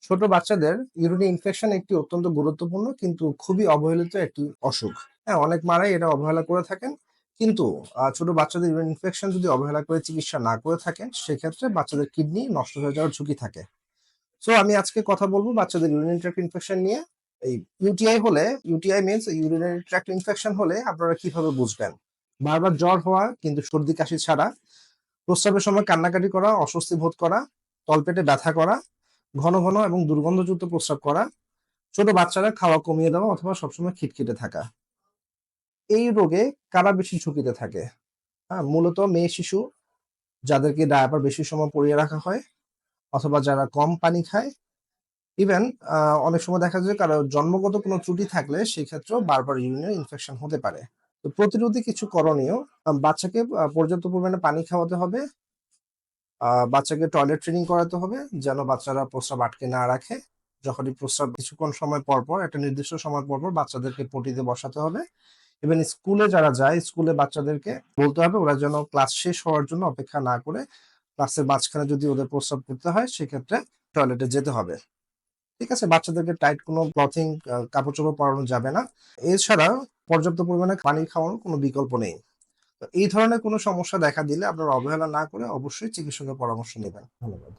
ছোট বাচ্চাদের urinary infection একটি অত্যন্ত গুরুত্বপূর্ণ কিন্তু খুবই অবহেলিত একটি অসুখ। হ্যাঁ, অনেক মারাই এটা অবহেলা করে থাকেন। কিন্তু ছোট বাচ্চাদের ইউরিন ইনফেকশন যদি অবহেলা করে চিকিৎসা না করে থাকেন, সেক্ষেত্রে বাচ্চাদের কিডনি নষ্ট হয়ে যাওয়ার ঝুঁকি থাকে। সো আমি আজকে কথা বলব বাচ্চাদের ইউরিনারি ট্র্যাক্ট ইনফেকশন নিয়ে। এই UTI means urinary tract infection হলে আপনারা কিভাবে বুঝবেন? বারবার জ্বর হওয়া কিন্তু সর্দি কাশি ছাড়া, প্রস্রাবের সময় কান্নাকাটি করা, অস্বস্তি বোধ করা, তলপেটে ব্যথা করা, ঘন ঘন এবং দুর্গন্ধযুক্ত প্রস্রাব করা, ছোট বাচ্চারা খাওয়া কমিয়ে দেওয়া অথবা সবসময় খিটখিটে থাকা। এই রোগে কারা বেশি ঝুঁকিতে থাকে? হ্যাঁ, মূলত মেয়ে শিশু, যাদেরকে ডায়াপার বেশি সময় পরিয়ে রাখা হয়, অথবা যারা কম পানি খায়। ইভেন অনেক সময় দেখা যায় কারো জন্মগত কোনো ত্রুটি থাকলে সেক্ষেত্রেও বারবার ইউরিনারি ইনফেকশন হতে পারে। তো প্রতিরোধী কিছু করণীয়, বাচ্চাকে পর্যাপ্ত পরিমাণে পানি খাওয়াতে হবে। বাচ্চাকে টয়লেট ট্রেনিং করাতে হবে যেন বাচ্চারা প্রস্রাব আটকে না রাখে। যখনই প্রস্রাব কিছুক্ষণ সময় পর, পর একটা নির্দিষ্ট সময় পর, পর বাচ্চাদেরকে পটিতে বসাতে হবে। ইভেন স্কুলে যারা যায়, স্কুলে বাচ্চাদেরকে বলতে হবে ওরা যেন ক্লাস শেষ হওয়ার জন্য অপেক্ষা না করে ক্লাসের মাঝখানে যদি ওদের প্রস্রাব করতে হয় সেক্ষেত্রে টয়লেটে যেতে হবে। ঠিক আছে? বাচ্চাদেরকে টাইট কোনো ক্লথিং কাপড়-চোপড় পরানো যাবে না। এছাড়া পর্যাপ্ত পরিমাণে পানি খাওয়ানোর কোনো বিকল্প নেই। তো এই ধরনের কোনো সমস্যা দেখা দিলে আপনারা অবহেলা না করে অবশ্যই চিকিৎসকের পরামর্শ নেবেন। ধন্যবাদ।